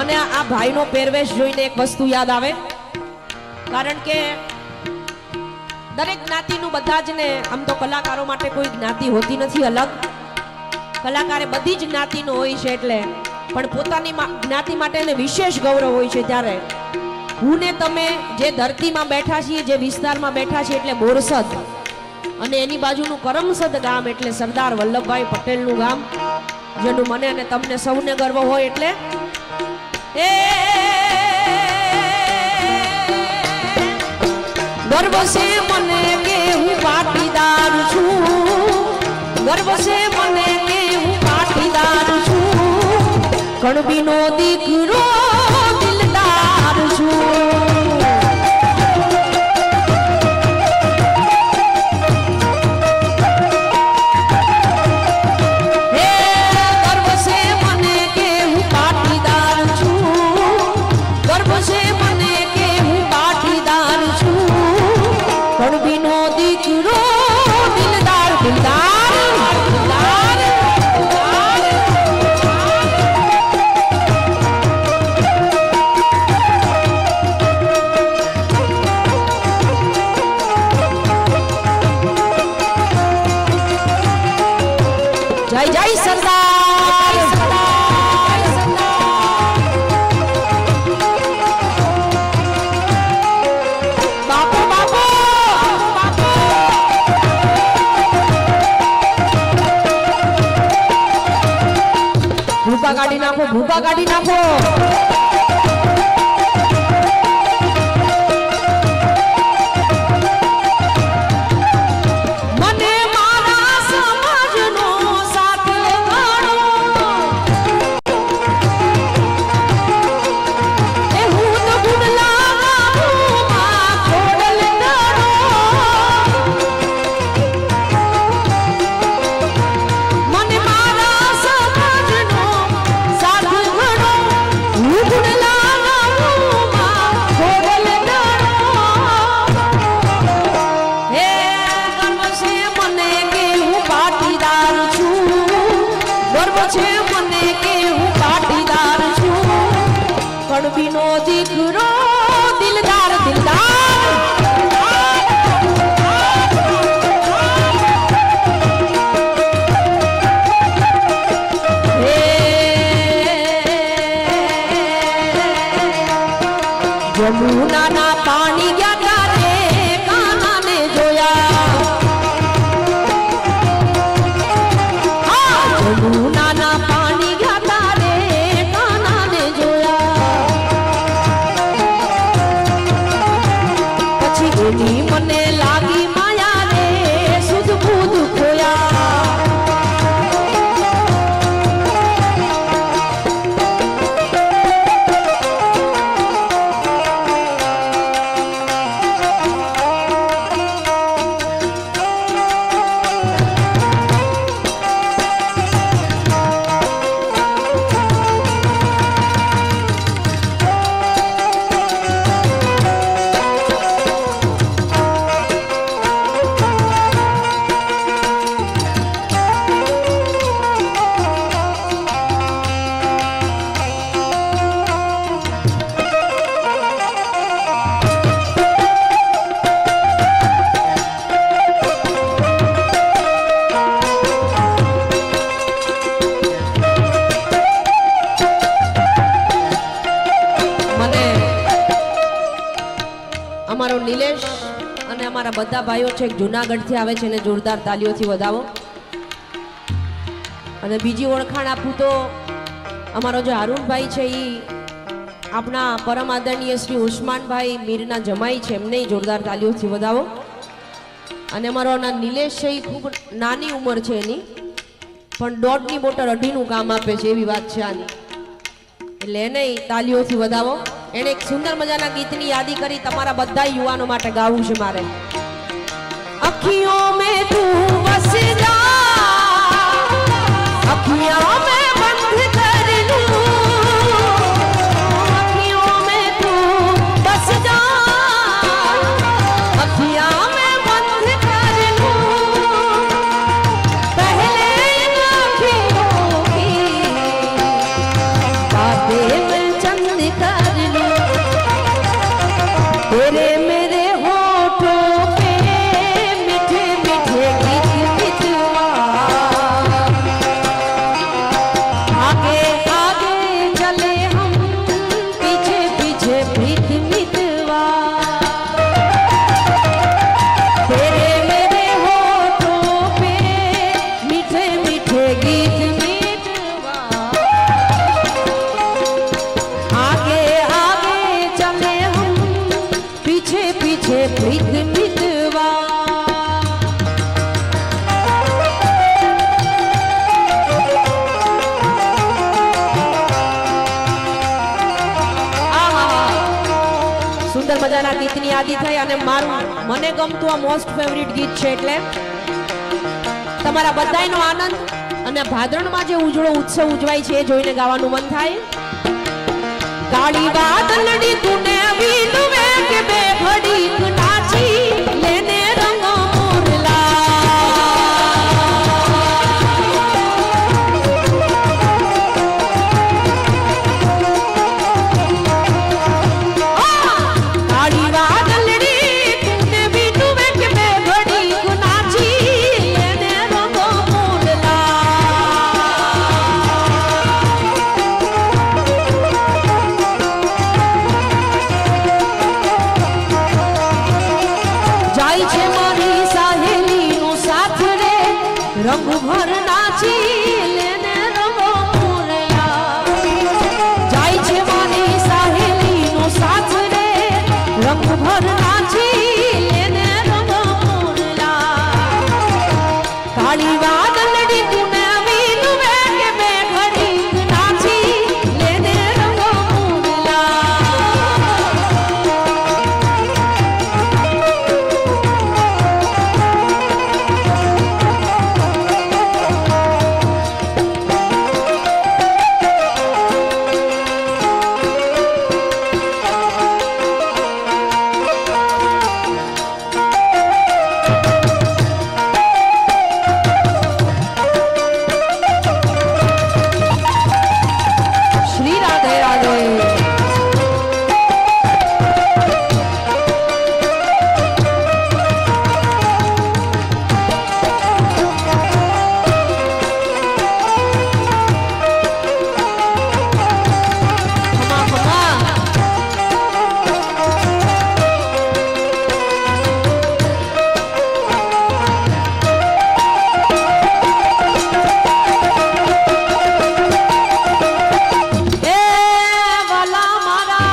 મને આ ભાઈનો પહેરવેશ જોઈને એક વસ્તુ યાદ આવે, કારણ કે દરેક જ્ઞાતિનું બધા જ ને, આમ તો કલાકારો માટે કોઈ જ્ઞાતિ હોતી નથી અલગ, કલાકારે બધી જ જ્ઞાતિનો હોય છે એટલે, પણ પોતાની જ્ઞાતિ માટે વિશેષ ગૌરવ હોય છે. ત્યારે હું ને તમે જે ધરતીમાં બેઠા છીએ, જે વિસ્તારમાં બેઠા છીએ એટલે બોરસદ, અને એની બાજુનું કરમસદ ગામ એટલે સરદાર વલ્લભભાઈ પટેલનું ગામ, જેનું મને અને તમને સૌને ગર્વ હોય. એટલે ગર્વ છે મને કે હું પાટીદાર છું, ગર્વ છે મને કે હું પાટીદાર છું, કણબીનો દીકરો દિલદાર છું. જય જય સરદાર, બાપો બાપો, ભૂકા કાઢી નાખો, ભૂકા કાઢી નાખો. કણબીનો દીકરો દિલદાર, દિલદાર. જમુનાના પાણી ગયા તારે કાનાને જોયા, જમુનાના પાણી ગયા તારે કાનાને જોયા, પછી એની મને લાગી માયા રે સુધ બુધ ખોયા. અમારો નિલેશ અને અમારા બધા ભાઈઓ છે જૂનાગઢથી આવે છે, એને જોરદાર તાલીઓથી વધાવો. અને બીજી ઓળખાણ આપું તો અમારો જે હારૂનભાઈ છે એ આપણા પરમ આદરણીય શ્રી ઉસ્માનભાઈ મીરના જમાઈ છે, એમને જોરદાર તાલીઓથી વધાવો. અને અમારો નિલેશ છે એ ખૂબ નાની ઉંમર છે એની, પણ 1.5ની બોટલ 2.5નું કામ આપે છે, એવી વાત છે આની, એટલે એને તાલીઓથી વધાવો. એને એક સુંદર મજાના ગીતની યાદી કરી તમારા બધા યુવાનો માટે ગાવું છે મારે. અખિયો મે તું બસ જા, અખિયો મે બંધ કર લૂં, અખિયો મે તું બસ જા, અખિયા મે બંધ કર લૂં, પહેલે અખિયો की बातें में चंद મજાના ગીતની યાદી થઈ અને મારું મને ગમતું આ મોસ્ટ ફેવરિટ ગીત છે એટલે તમારા બધાયનો આનંદ અને ભાદરણમાં જે ઉજળો ઉત્સવ ઉજવાય છે એ જોઈને ગાવાનું મન થાય. કાળી વાદળડી તુને વીલવે કે બે ઘડીક નાચી લેને રંગ મોરલા. કાળી વાદળડી તુને વીલવે કે બે ઘડીક નાચી લેને રંગ મોરલા. જાય છે મારી સહેલીનો સાથ રે રંગ ભર નાચી લેને રંગો મોરલા. જાય છે મારી સહેલીનો સાથ રે રંગ ભર નાચી લેને રંગો મોરલા. કાળી વાદળડી તુને વીલવે કે બે ઘડીક નાચી લેને રંગો મોરલા. શ્રી રાધે રાધે. ખમા ખમા. એ વાલા મારા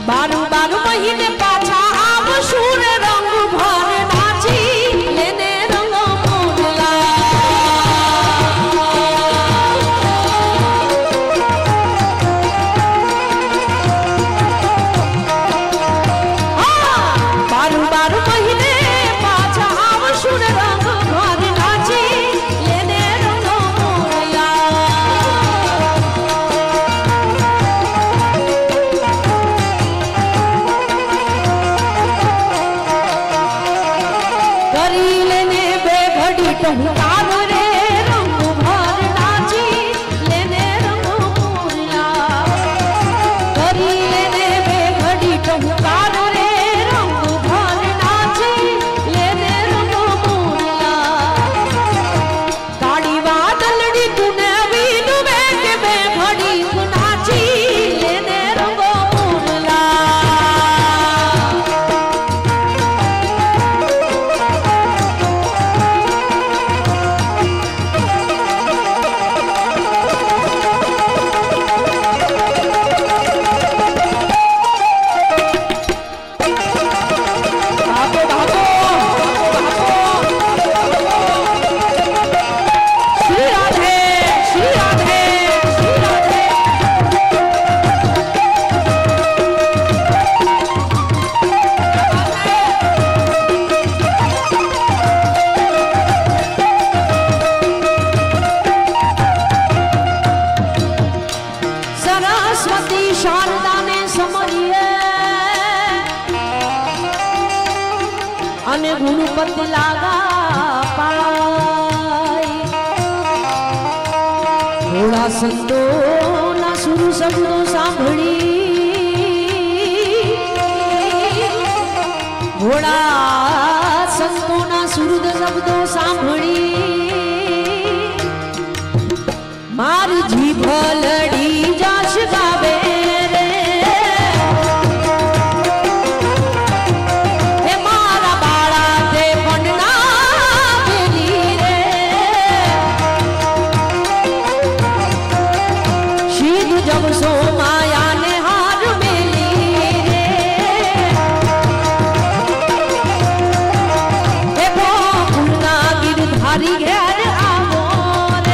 બારું બારું મહિને પાછા આવશું રે રંગ ભર નાચી લેને રંગ મોરલા. બારું બારું મહિને પાછા આવશું રે રંગ ભર નાચી લેને રંગ મોરલા. કરી લેને બે ઘડી ટહુકાર રે રંગ ભર નાચી લેને રંગ મોરલા. કરી લેને બે ઘડી ટહુકાર રે રંગ ભર નાચી લેને રંગ મોરલા. કાળી વાદળડી તુને વીલવે કે બે ઘડીક નાચી લેને રંગ મોરલા. ભાગો ભાગો શ્રી રાધે શ્રી રાધે શ્રી રાધે. સરસ્વતી શારદાને સમરીએ અને ગુરુપતિ લાગા પાય. થોડા સંતોના સુર શબ્દો સાંભળી ઘોડા સંતોના સુરદ શબ્દો સાંભળી મારી જીભ લડી જાશ ગાવે રે. હે મારા બાળા તે પંડના બેલી રે. શીધ જવસો માયાને હાર મેલી રે. હે ગોકુળના ગિરધારી ઘેર આવો રે.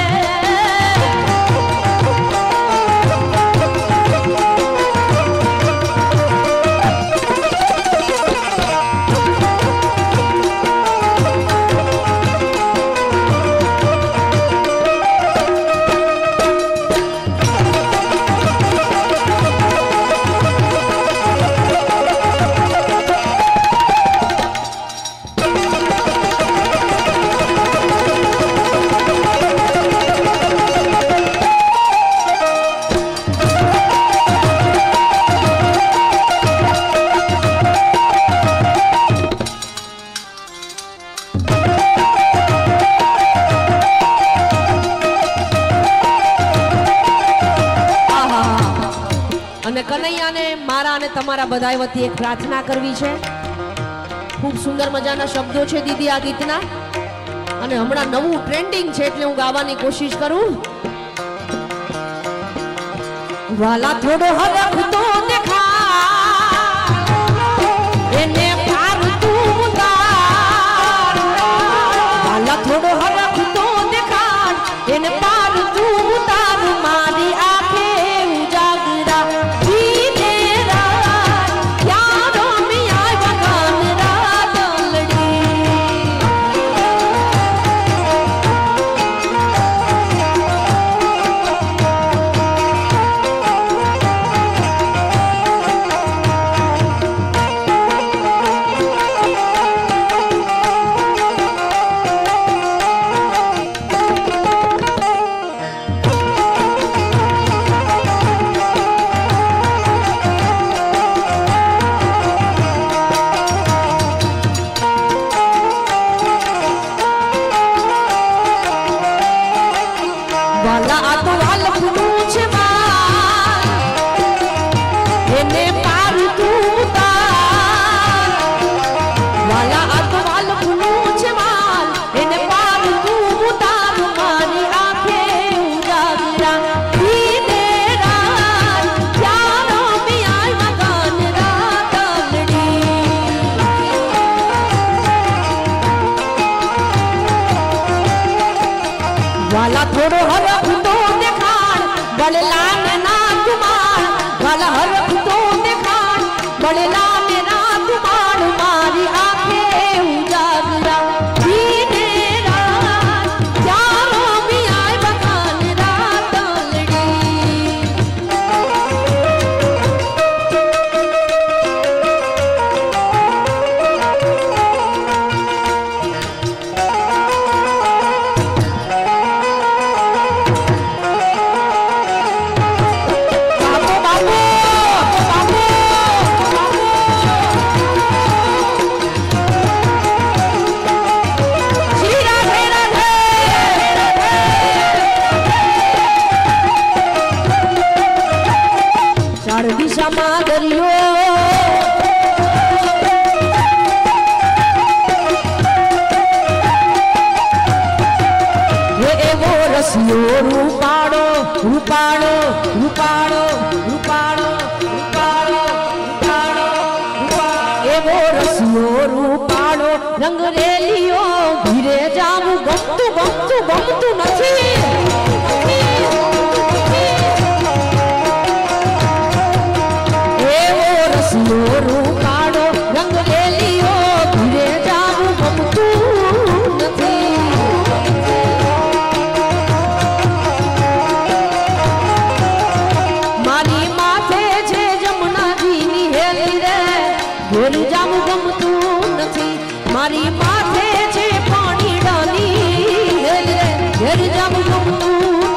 અને કનૈયાને મારા અને તમારા બધાય વતી એક પ્રાર્થના કરવી છે. ખૂબ સુંદર મજાના શબ્દો છે દીદી આ ગીતના, અને હમણાં નવું ટ્રેન્ડિંગ છે એટલે હું ગાવાની કોશિશ કરું. વાલા થોડો હરખતો દેખા એને પાર તું ઉતાર, વાલા થોડો હરખતો દેખા એને પાર તું ઉતાર, મારી આંખે ઉજાગરા જીને રાત યારો મિયા વગન રાત वाला थोड़ो हरखतो देखाड़ बड़ला में ना तुम्हार, वाला हरखतो देखाड़ बड़ला में ना तुम्हार, मारी आंखें उजागरा जीने रात यारो मियाँ बगान रात लड़ी. દિશામાં દરિયો હે એવો રસિયો રૂપાળો રૂપાળો રૂપાળો રૂપાળો રૂપાળો રૂપાળો એવો રસિયો રૂપાળો રંગ રેલિયો ધીરે જાવું ગમતું ગમતું ગમતું નથી. રૂપાળો રંગ રેલિયો ધીરે જાવું ગમતું નથી. મારી માથે છે જમનાજીની હેલી રે, ઘેર જાવું ગમતું નથી. મારી માથે છે પાણી ડાની હેલી રે, ઘેર જાવું ગમતું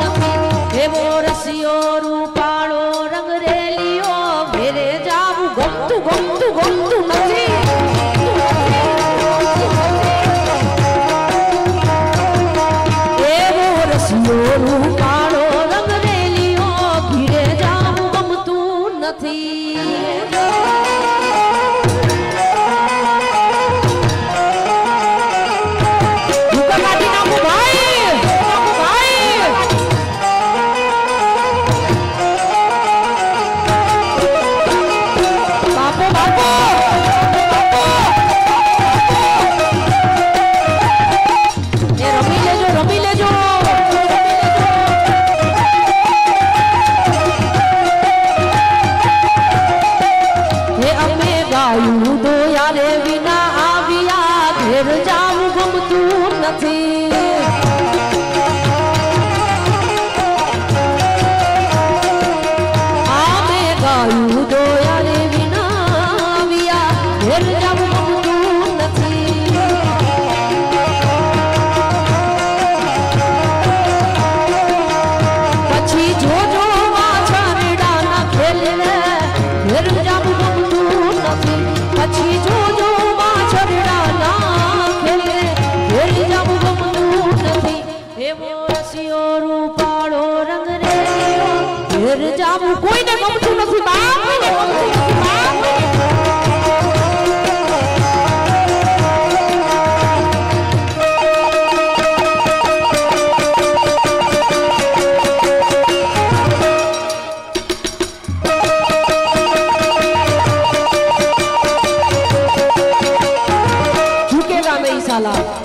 નથી. એવો રસિયો રૂપાળો રંગ રેલિયો ઘેરે જાવું ગમતું ગમતું ગમતું નથી. એવો રસિયો રૂપાળો રંગ રેલિયો ઘેરે જાવું ગમતું નથી. વિના આવ્યા ઘેર જાવું ગમતું નથી. આમે ગાયું દોયારે વિના આવ્યા ઘેર જાવું ગમતું નથી. પછી જોજો વાછરડાના ખેલ ઘેર જાવું ગમતું નથી. પછી જોજો વાછરડાના ખેલ ઘેર જાવું ગમતું વેસાલા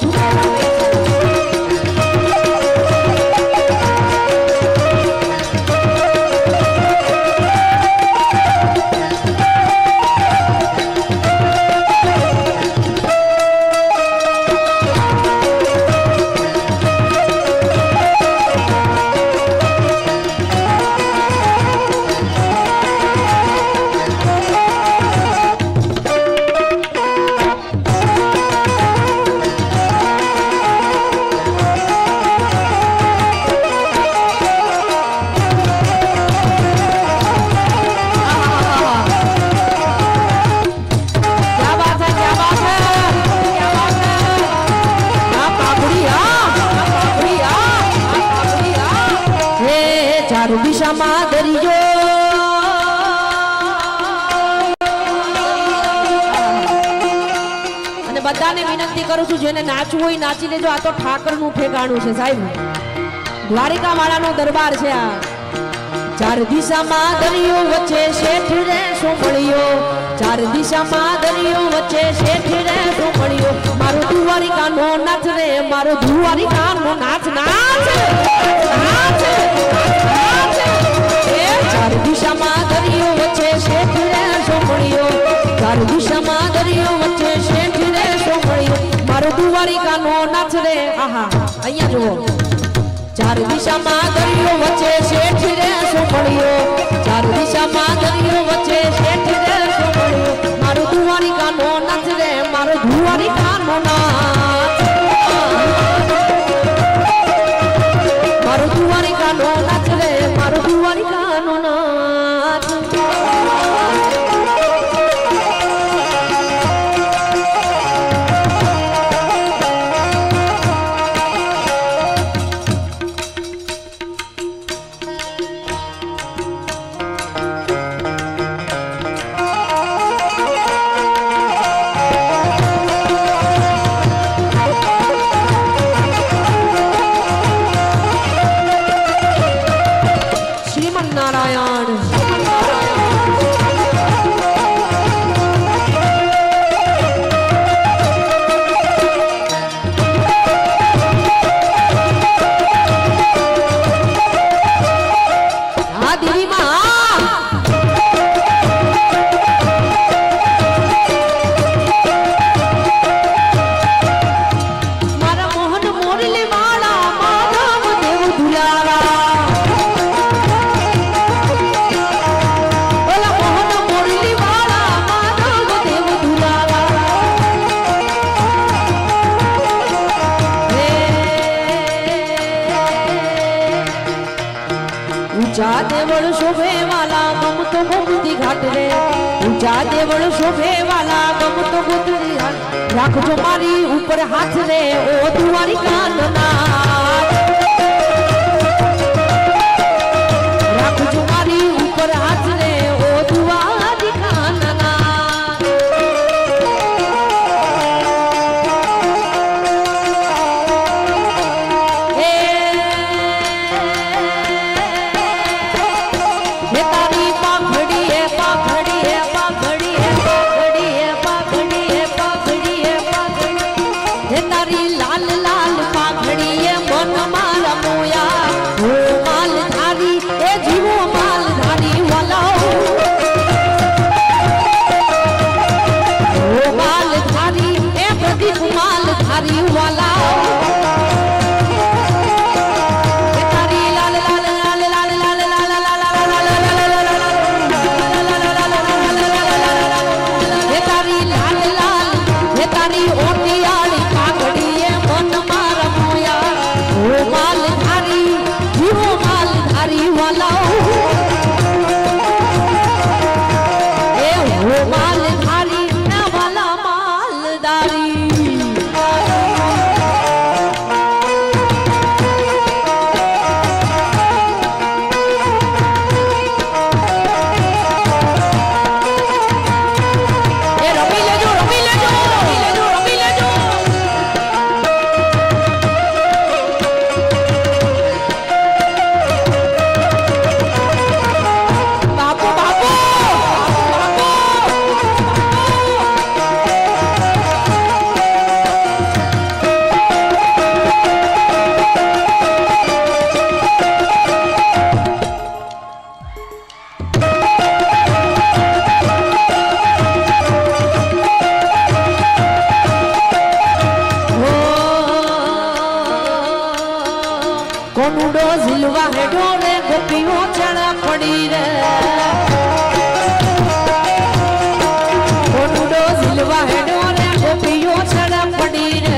દિશામાં દરિયો અને બધાને વિનંતી કરું છું જેને નાચવું હોય નાચી લેજો આ તો ઠાકરનું ઠેકાણું છે સાહેબ દ્વારિકા વાળાનો દરબાર છે આ ચાર દિશામાં દરિયો વચ્ચે શેઠ રે સોમળિયો ચાર દિશામાં દરિયો વચ્ચે શેઠ રે સોમળિયો મારો દ્વારિકાનો નાચ રે મારો દ્વારિકાનો નાચ નાચ નાચ ચાર દિશામાં દરિયો વચ્ચે શેઠ રે સોમળિયો ચાર દિશામાં દરિયો વચ્ચે શેઠ રે સોમળિયો મારો દ્વારિકાનો નાચ રે આહા અહીંયા જુઓ ચાર દિશામાં દરિયો વચ્ચે શેઠ રે સોમળિયો ચાર દિશામાં દરિયો વચ્ચે શેઠ રે સોમળિયો મારો દ્વારિકાનો નાચ રે મારો દ્વારિકાનો નાચ મારો દ્વારિકાનો નાચ રે મારો દ્વારિકાનો નાચ ऊंचा देवल शोभे वाला गम तो गोमती घाट रे ऊंचा देवल शोभे वाला गम तो गोमती घाट राख जो मारी ऊपर हाथ रे ओ द्वारिका नाथ राख जो मारी ऊपर हाथ रे ओ द्वारिका नाथ કોનુડો ઝીલવા હેડો રે ગોપીઓ ચણા પડી રે કોનુડો ઝીલવા હેડો રે ગોપીઓ ચણા પડી રે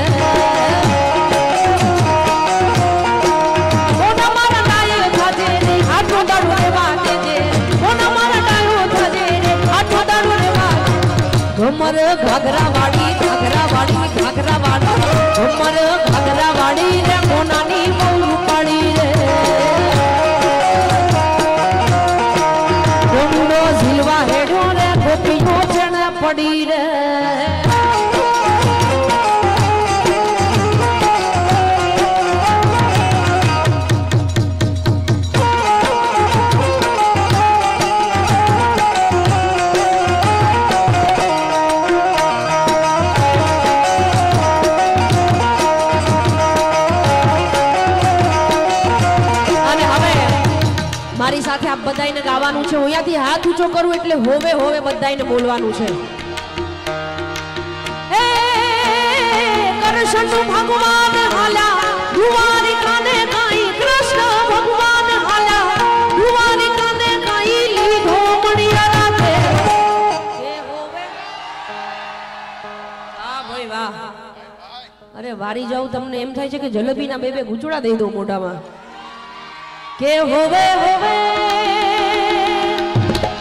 કોના મારા ડાયો થાજે રે આટલો દાડો રેવા દેજે કોના મારા ડાયો થાજે રે આટલો દાડો રેવા ઘમર ઘાઘરા વાડી ઘાઘરા વાડી ઘાઘરા વાડી ઘમર ઘાઘરા વાડી રે કોનાની બહુ પાડી રે કોનુડો ઝીલવા હેડો રે ગોપીઓ ચણા પડી રે મારી સાથે આપ બધાઈને ગાવાનું છે હું અહીંયાથી હાથ ઊંચો કરું એટલે હોવે હોવે બધાઈને બોલવાનું છે હે કૃષ્ણ ભગવાન હાલા દ્વારિકાને કાઈ કૃષ્ણ ભગવાન હાલા દ્વારિકાને કાઈ લીધો મણિયા રાતે હે હોવે વાહ ભાઈ વાહ અરે વારી જાઉં તમને એમ થાય છે કે જલેબીના બે ગુચડા દઈ દઉં મોઢામાં કે હોવે હોવે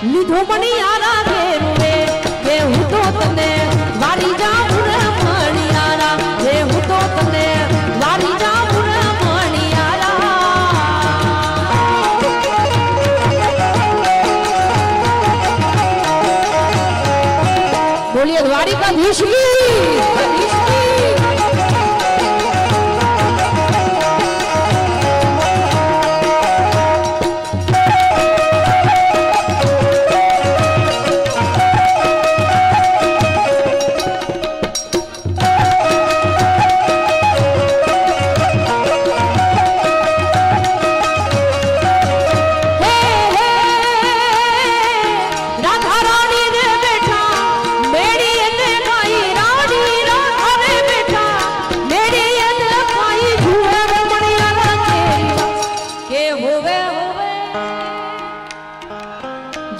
લીધો મણિયારા ઘેરુવે કે હું તો તને વારી જાઉં રે મણિયારા કે હું તો તને વારી જાઉં રે મણિયારા બોલીએ દ્વારિકાધીશ કી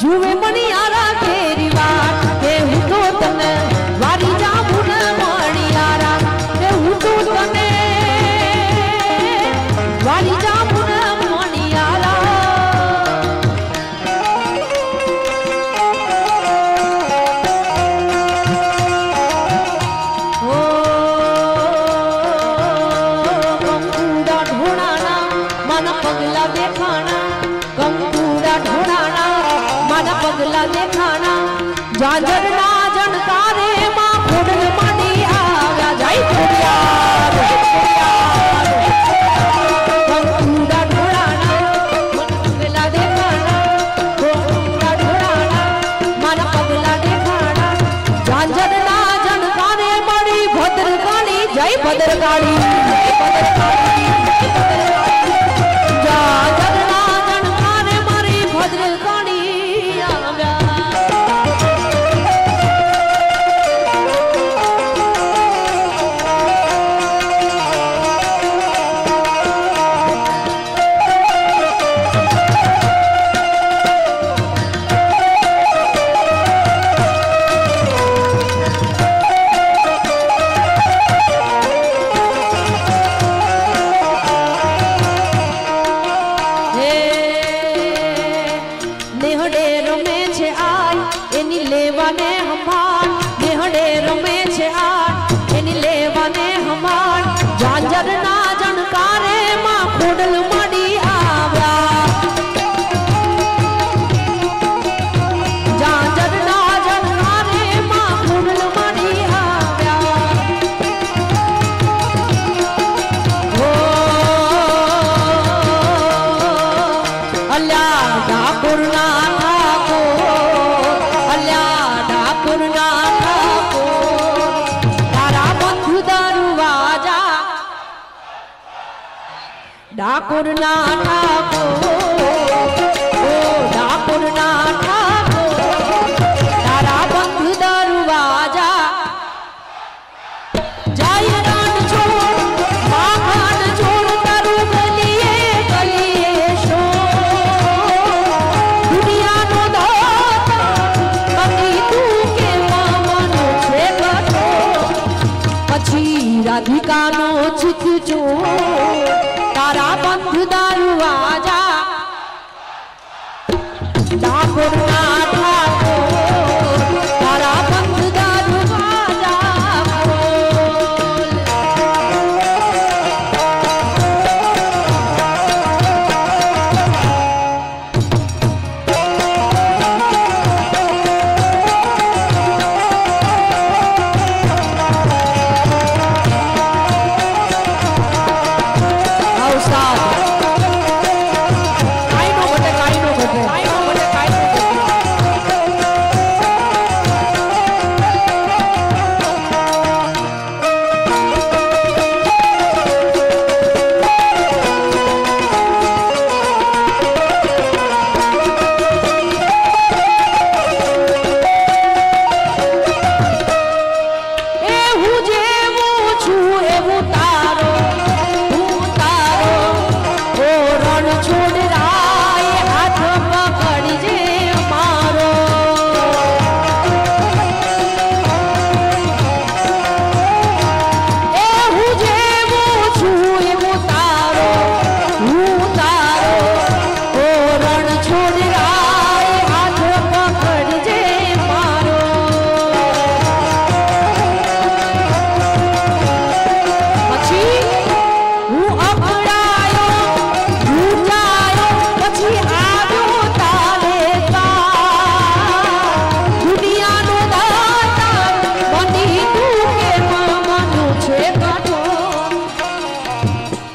जुवे मणियारा तेरी वाट के हूँ तो तने वारी जाऊं न मणियारा के हूँ तो तने वारी जाऊं न मणियारा ओ कंकूड़ा ढोड़ाना मन पगला देखाना कंकूड़ा ढोड़ाना पगला देखाना जाजर ना जनकारे मां फूडल माडी आव्या जाई फुडियार कंकूड़ा ढोड़ाना मन पगला देखाना कंकूड़ा ढोड़ाना मन पगला देखाना जाजर ना जनकारे माडी भद्रकाली जय भद्रकाली जाजर ना जनकारे मारी भद्रकाली ठाकुर ना ठाकुर ओ ठाकुर ना ठाकुर तारा बंध दरवाजा जाय रान छोड़ माखन छोड़ तरु गलिए કાનો ચીકચો તારા બંધ દરવાજા ડાકોરના ઠાકોર તારા બંધ દરવાજા ખોલ.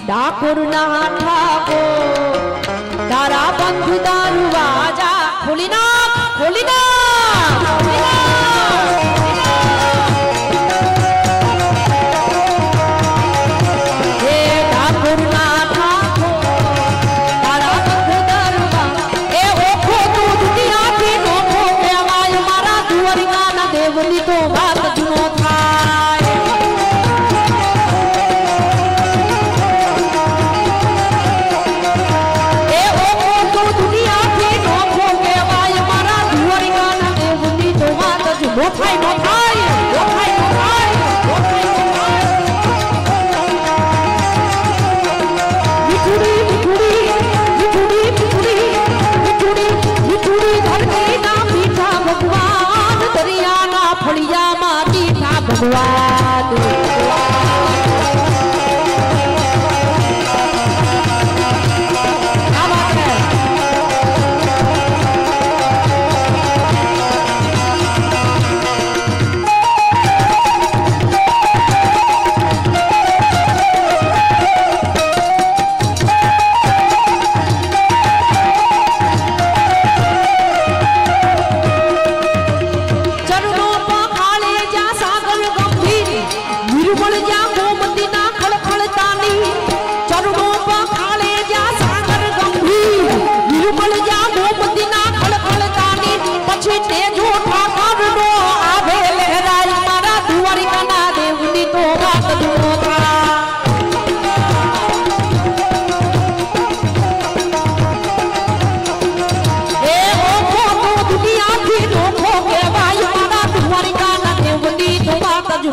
ડાકોરના ઠાકોર તારા બંધ દરવાજા ખોલી નાખ, ખોલી નાખ, ખોલી નાખ. હે ડાકોરના ઠાકોર તારા બંધ દરવાજા એ ઓખો તું દુનિયાથી નોખો કહેવાય મારા દ્વારિકાના દેવની તો વાત જૂનો થાય. નો થાય, નો થાય, નો થાય, નો થાય, નો થાય, નો થાય. મીઠુડી, મીઠુડી, મીઠુડી, મીઠુડી, મીઠુડી, મીઠુડી ધરતીના મીઠા ભગવાન દરિયાના ફળિયામાં મીઠા ભગવાન.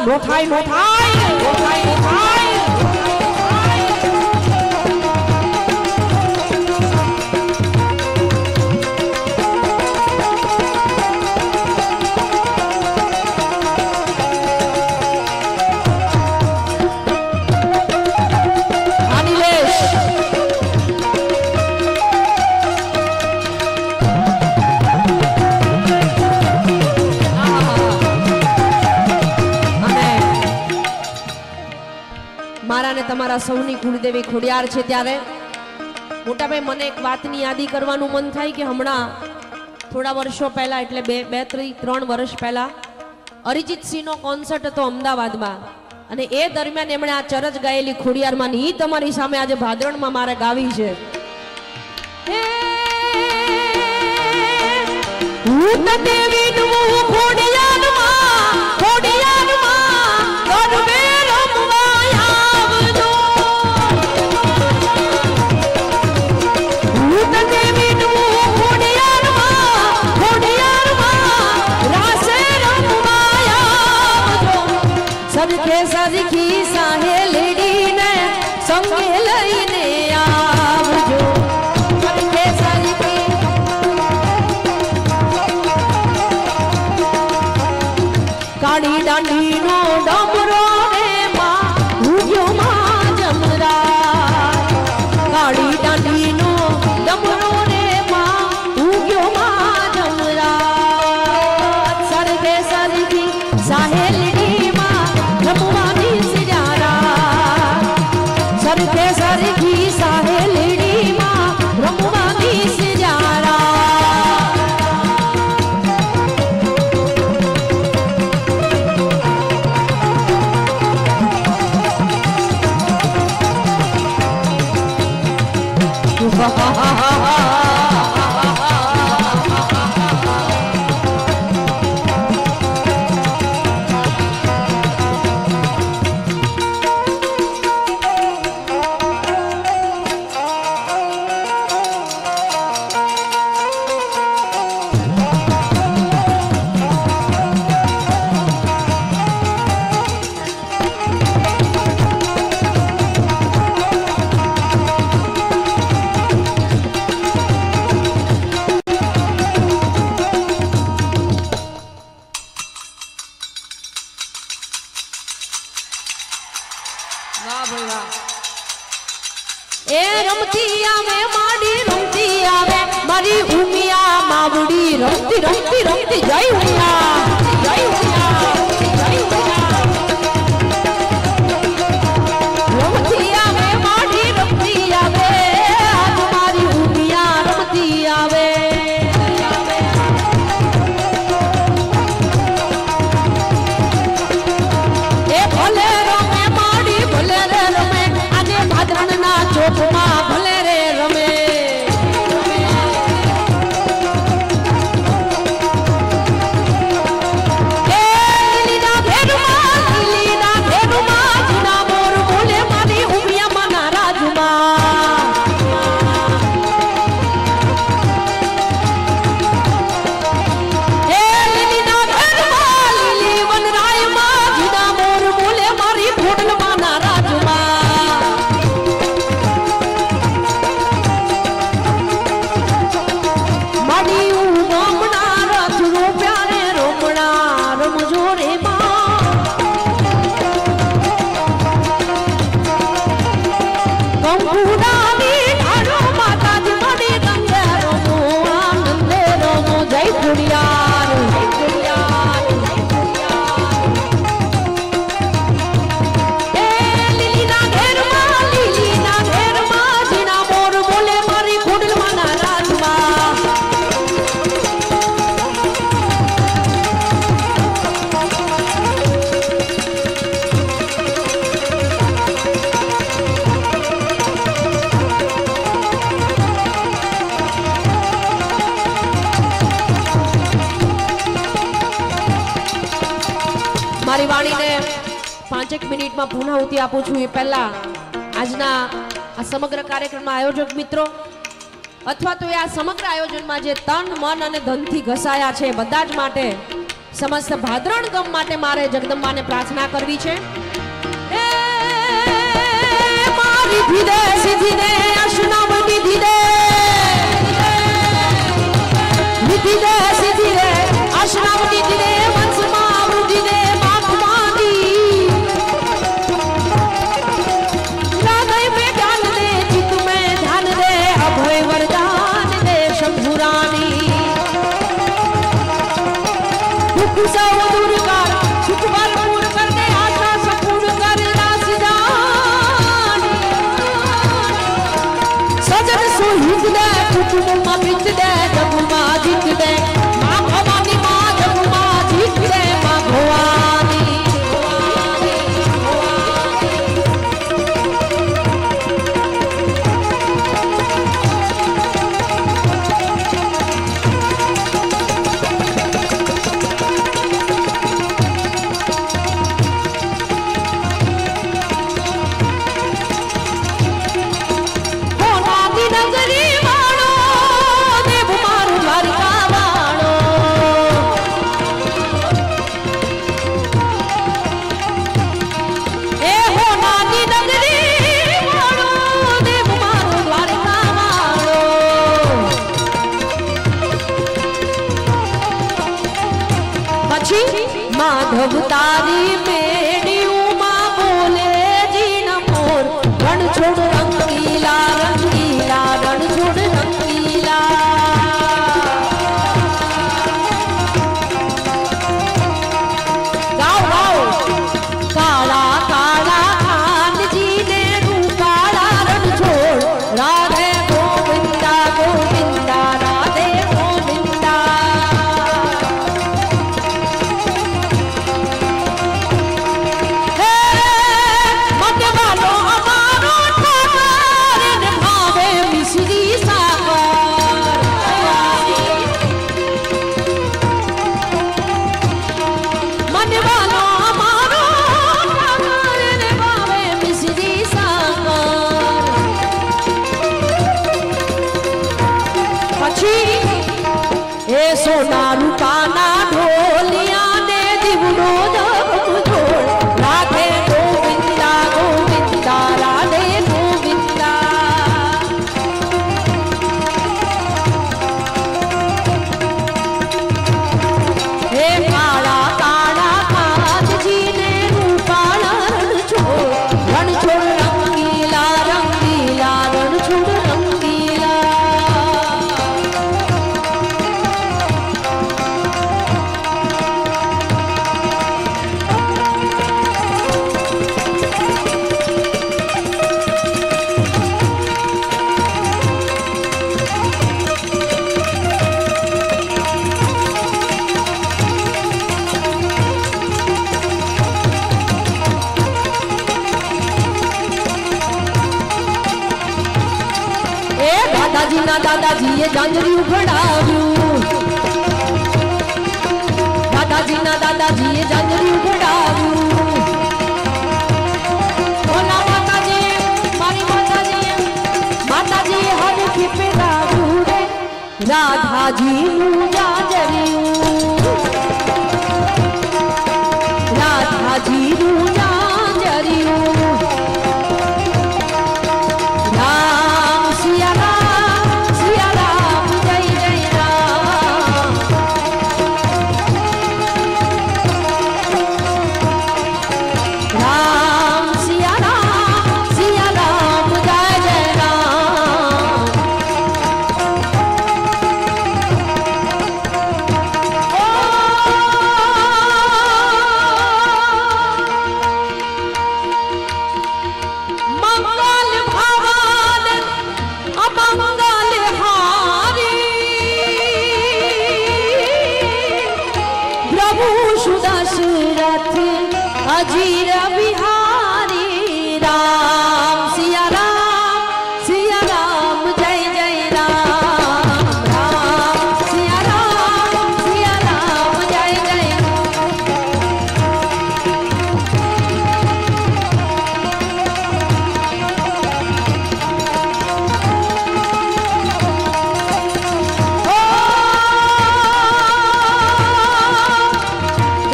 નો થાય, નો થાય, નો થાય, નો થાય. મારા ને તમારા સૌની કુળદેવી ખોડિયાર છે ત્યારે મોટાભાઈ મને એક વાતની યાદી કરવાનું મન થાય કે હમણાં થોડા વર્ષો પહેલા એટલે બે ત્રણ વર્ષ પહેલા અરિજીત સિંહનો કોન્સર્ટ હતો અમદાવાદમાં અને એ દરમિયાન એમણે આ ચરચ ગાયેલી ખોડિયારમાં ની તમારી સામે આજે ભાદરણમાં મારે ગાવી છે. હું તો દેવી નું ખોડિયારમાં ખોડિયારમાં ગરબે રમવા આવજો. હું તો દેવી નું ખોડિયારમાં ખોડિયારમાં રાસે રમવા આવજો. સરખે સરખી સાહેલ વાહ ભાઈ વાહ. એ રમતી આવે માડી રમતી આવે મારી ઉમિયા માવડી રમતી રમતી રમતી જય ઉમિયા જય ઉમિયા જય ઉમિયા રમતી આવે માડી રમતી આવે આજ મારી ઉમિયા રમતી આવે એ ભલે રમે માડી ભલે રે રમે આજે ભાદરણના ચોકમાં ભલે રે રમે એ લીલીના ઘેરમાં જીના મોર બોલે મારી ઉમિયામાં ના રાજમાં એ લીલીના ઘેરમાં લીલી વનરાયમાં જીના મોર બોલે મારી ફોડલમાં ના રાજમાં માડી ઉમમણા રથ રૂપ્યા રે રોમણા રમજો રે માં કંકુડાની ઢાળો માતાજી માડી ગંગે રમો આનંદે રમો જય ખુડિયાર જય ખુડિયાર જય ખુડિયાર એ લીલીના ઘેરમાં જીના મોર બોલે મારી ખોડલમાં ના રાજમાં મારી વાણીને 5 મિનિટમાં પૂર્ણાહુતિ આપું છું એ પહેલા આજના આ સમગ્ર કાર્યક્રમના આયોજક મિત્રો અથવા તો એ આ સમગ્ર આયોજનમાં જે તન મન અને ધનથી ઘસાયા છે બધા જ માટે સમસ્ત ભાદરણ ગમ માટે મારે જગદંબાને પ્રાર્થના કરવી છે એ મારી ધીરે સીધીને અશુનામ નિધિને નિધિને સીધીને અશુનામ નિધિને વંશમાં વૃદ્ધિને માતમાની હૃદય में ज्ञान दे चित्त में ध्यान दे अभय वरदान दे शंभुरानी दुख सब दूर कर सुख भरपूर कर दे आशा संपूर्ण कर रास जानी सजन सुहित दे कुटुंब में बित दे जग में जीत दे દાદાજીના દાદાજીએ જાંજરી ઉઘડાવ્યું, દાદાજીના દાદાજીએ જાંજરી ઉઘડાવ્યું. ઓલા માતાજી, મારી માતાજી, માતાજી હરખી પહેરાવ્યું રે રાધાજીનું જાંજરિયું, રાધાજીનું જાંજરિયું. अजीर बिहारी राम सिया राम जय जय राम, राम सिया राम जय जय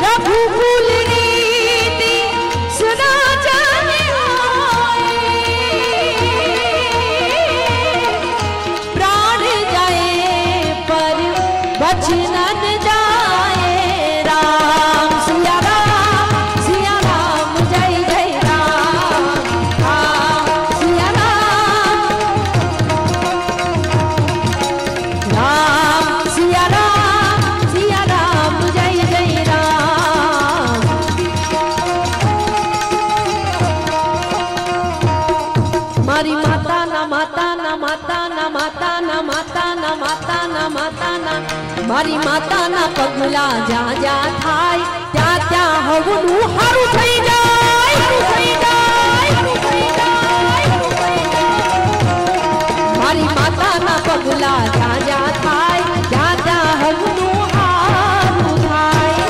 रघुकुल बचनन जाए राम सिया राम जय जय राम, राम सिया राम सिया राम जय जय राम. मारी माता ना माता ना माता ना माता ना माता ना माता ना माता ना मारी माताना पगला જા જા થાય ત્યાં ત્યાં હવનું હારું થઈ જાય, હારું થઈ જાય, હારું થઈ જાય, હારું થઈ જાય. મારી માતાના પગલા જા જા થાય ત્યાં ત્યાં હવનું હારું થાય.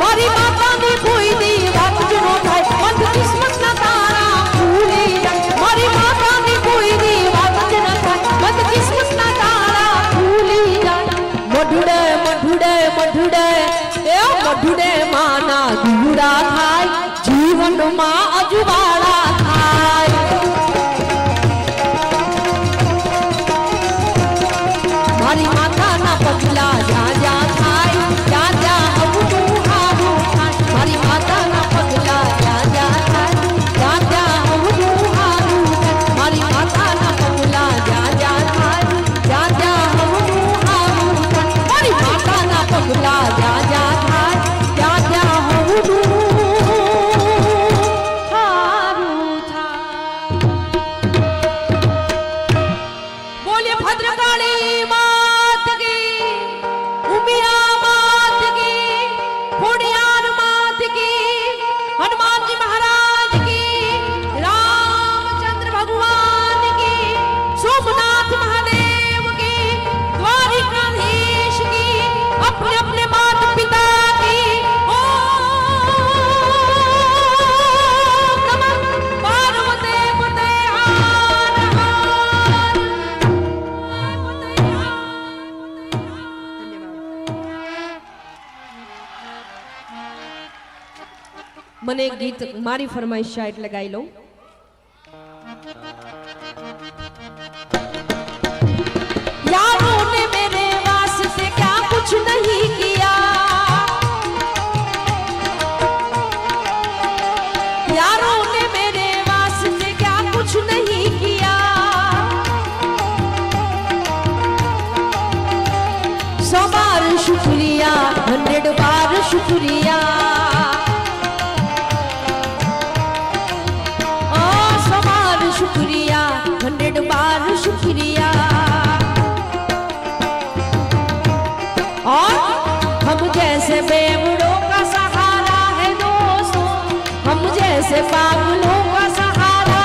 મારી માતાની કોઈ દી વાત જ ન થાય, બંધ કિસ્મતના તારા ભૂલી જાય. મારી માતાની કોઈ દી કિસ્મતના તારા ભૂલી જાય. મઢુડે મઢુડે મઢુડે એ મઢુડે માના દીવડા થાય, જીવનમાં અજવાળા થાય. મારી માતાના પગલા જ્યાં જ્યાં થાય ત્યાં ત્યાં અવનું હારું થાય. મારી માતાના પગલા જ્યાં જ્યાં થાય ત્યાં ત્યાં અવનું હારું થાય. મારી માતાના પગલા જ્યાં જ્યાં થાય ત્યાં ત્યાં હવનું હારું થાય. મારી માતાના પગલા જ્યાં જ્યાં થાય ત્યાં ત્યાં હવનું હારું થાય. બોલીએ ભદ્રકાળી માત કી, ઉમિયા માત કી, ખોડિયાર માત કી, હનુમાનજી મહારાજ કી, રામચંદ્ર ભગવાન કી, સોમનાથ महादेव की, द्वारिकाधीश की, अपने अपने माता पिता की. ओम नमः पार्वती पते हार हार. મને એક ગીત મારી ફરમાઈશ છે એટલે ગાઈ લઉં. यारों ने मेरे वास्ते क्या कुछ नहीं किया, यारों ने मेरे वास्ते क्या कुछ नहीं किया. 100 बार शुक्रिया, 100 बार शुक्रिया, 100 बार शुक्रिया, 100 बार शुक्रिया. और हम जैसे बेवड़ों का सहारा है दोस्तों, हम जैसे पागलों का सहारा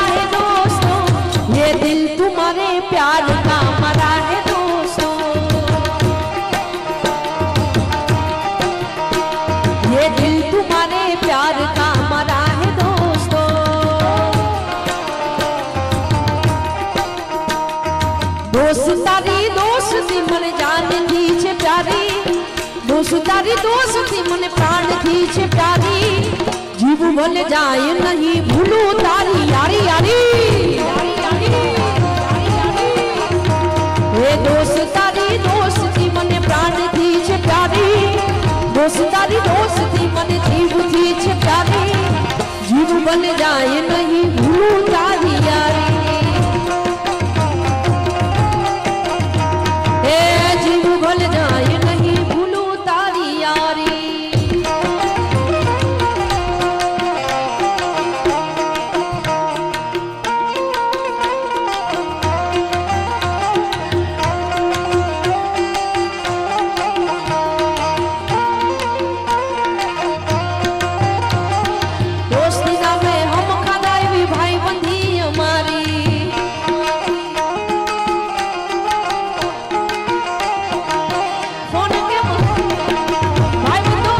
તારી દોસ્તી મને પ્રાણથી છે પ્યારી, જીવ ભલે જાય નહીં ભૂલું તારી યારી યારી। હે દોસ્ત તારી દોસ્તી મને પ્રાણથી છે પ્યારી, દોસ્ત તારી દોસ્તી મને જીવથી છે પ્યારી, જીવ ભલે જાય નહીં ભૂલું તારી યારી। હે જીવ ભલે જાય નહીં ભૂલું તારી યારી। दोस्ती नामे हम खादाई भी भाई बंधी हमारी, फोन के भाई बंधो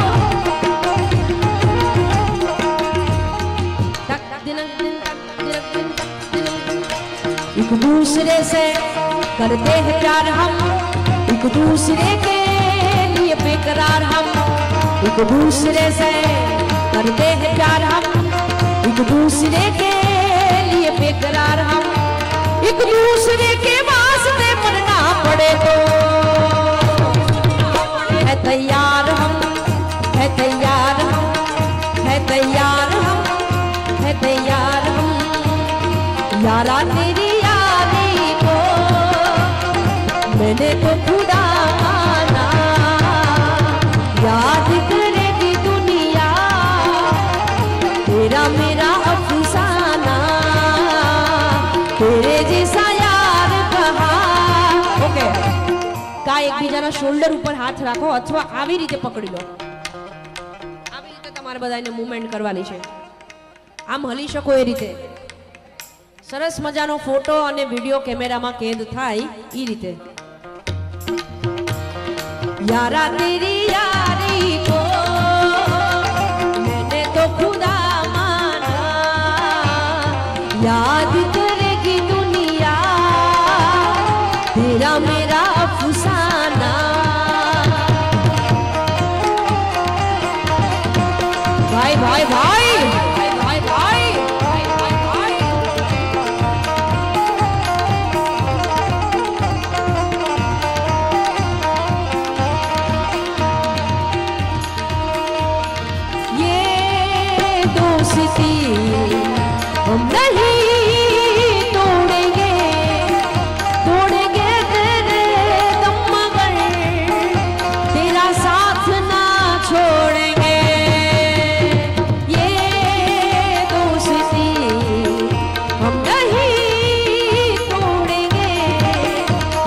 एक दूसरे से करते हैं प्यार हम, एक दूसरे के लिए बेकरार हम, एक दूसरे से करते हैं प्यार हम, एक दूसरे के लिए बेकरार हम, एक दूसरे के वास्ते मरना पड़े तो है तैयार हम, है तैयार हम, है तैयार हम, है तैयार हम। यारा तेरी यारी को मैंने तो खुदा माना, याद करेगी दुनिया तेरा मेरा अफसाना, तेरे जैसा यार कहाँ। ओके का એકબીજાના શોલ્ડર ઉપર હાથ રાખો અથવા આવી રીતે પકડી લો, આવી રીતે તમારે બધાને મૂવમેન્ટ કરવાની છે, આમ હલી શકો એ રીતે સરસ મજાનો ફોટો અને વિડિયો કેમેરામાં કેદ થાય એ રીતે। यारा तेरी यारी को मैंने तो खुदा माना, याद करेगी दुनिया तेरा मेरा अफसाना। भाई भाई भाई भाई भाई भाई भाई भाई भाई दोस्ती हम नहीं तोड़ेंगे, तोड़ेंगे तेरे दम मगर तेरा साथ ना छोड़ेंगे। ये दोस्ती हम नहीं तोड़ेंगे,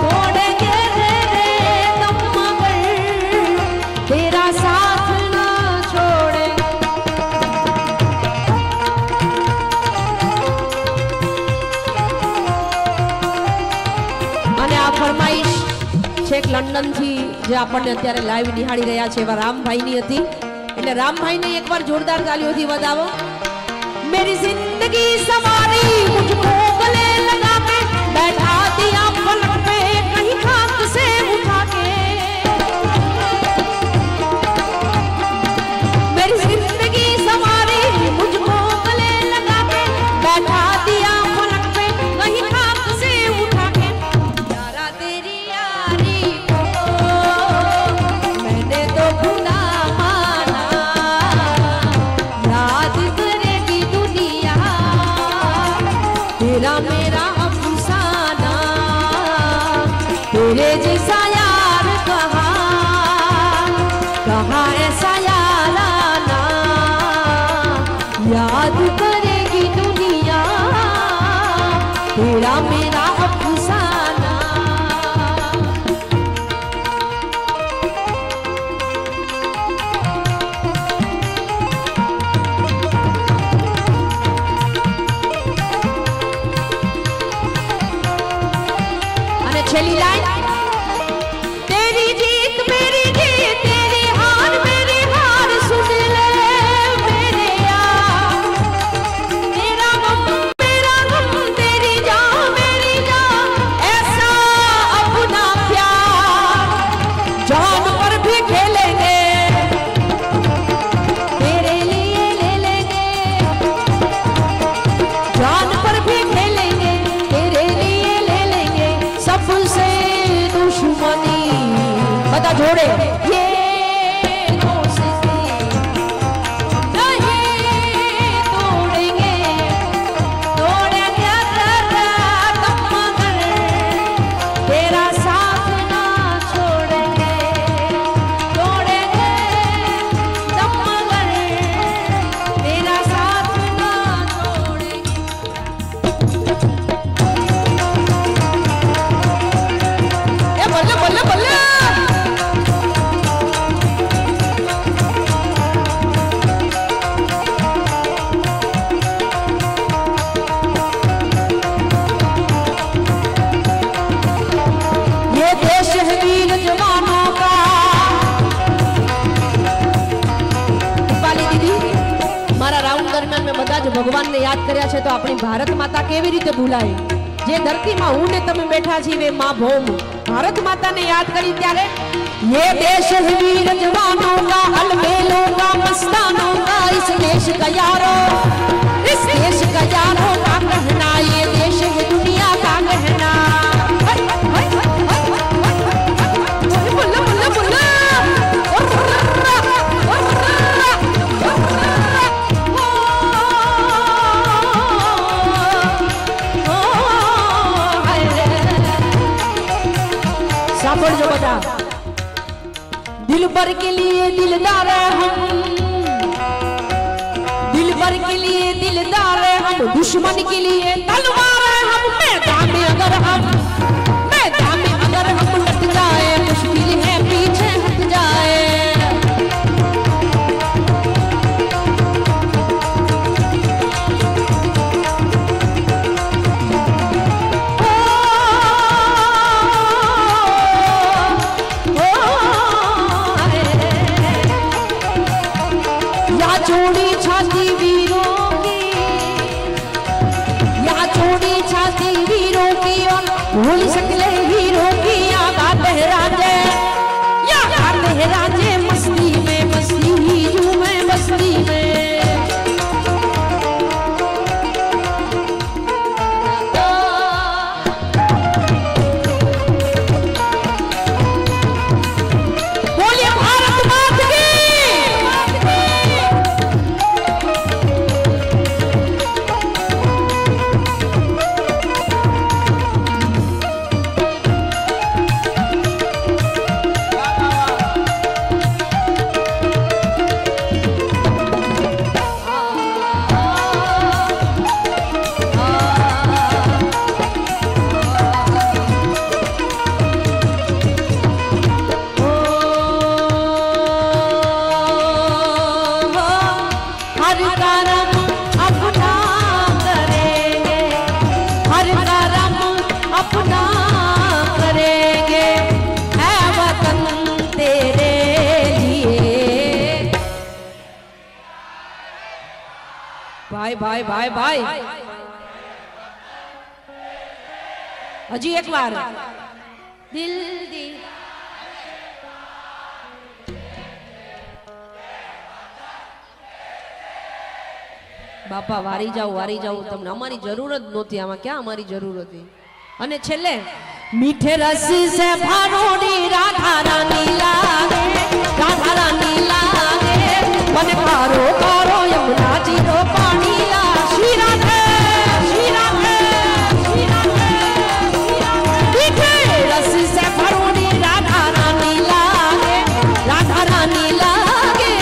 तोड़ेंगे तेरे दम मगर तेरा साथ ना छोड़ेंगे। અને આ ફરમાઈશ છેક લંડન થી જે આપણને અત્યારે લાઈવ નિહાળી રહ્યા છે એવા રામભાઈની હતી, એટલે રામભાઈને એકવાર જોરદાર તાલીઓથી વધાવો। मेरी जिंदगी सवारी मुझको गले लगा के बैठा दिया पलक पे कहीं खाक से उठा के, मेरी जिंदगी सवारी मुझको गले लगा के बैठा दिया पलक पे कहीं खाक से उठा के। यारा तेरी यारी को मैंने तो खुदा माना, याद करेगी दुनिया तेरा मेरा अफसाना, तेरे जैसा यार कहाँ, कहाँ ऐसा यार आना, याद करेगी दुनिया तेरा मेरा अफसाना। અને છેલ્લી લાઈન, तेरी जीत मेरी जीत, तेरी हार मेरी हार, सुन ले मेरे यार, तेरा गम मेरा गम, तेरी जान मेरी બધા જોડે भगवान ने याद कर्या छे तो अपनी भारत माता केवी रीते भूलाय जे धरती में हूँ ने तमे बैठा छी वे मां भौम भारत माता ने याद करी त्यारे ये देश है वीर जवानों का अलबेलों का मस्तानों का इस देश का यारो इस देश का यारो का कहना ये देश है दुनिया का कहना जो बता दिल भर के लिए दिलदार हम दिल भर के लिए दिलदार हम दुश्मन के लिए तलवार हम मैदान में अगर हम लट जाए मुश्किल है पीछे हट जाए भूल सकले हीरो की याद आते हैं राजे मस्ती में मस्ती ही झूमे मस्ती में बोलिए भारत माता की भाई भाई भाई हजी एक बार दिल दी बापा वारी जाओ तमने अमारी जरूरत नहोती आमा क्या अमारी जरूर हती अने छेल्ले मीठे रस से भरोड़ी राधा रानी लागे मने पारो पारो यमुना जी रो पानी ला श्री राधे मीठे रस से भरोड़ी राधा रानी लागे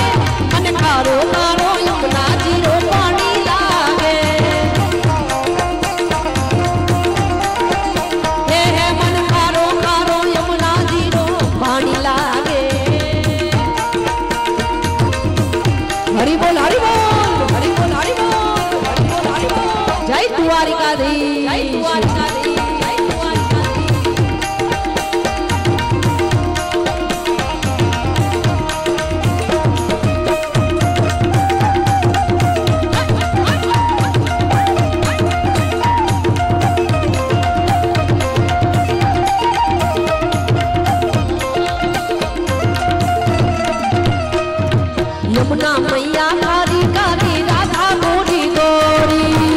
मने पारो पारो यमुना जी रो पानी लागे हे मन पारो पारो यमुना जी रो पानी लागे हरि बोल हरि बोल हरि बोल हरि बोल हरि बोल हरि बोल जय द्वारिकाधीश जय द्वारिकाधीश जय द्वारिकाधीश यमुना मैया कारी कारी राधा गोरी गोरी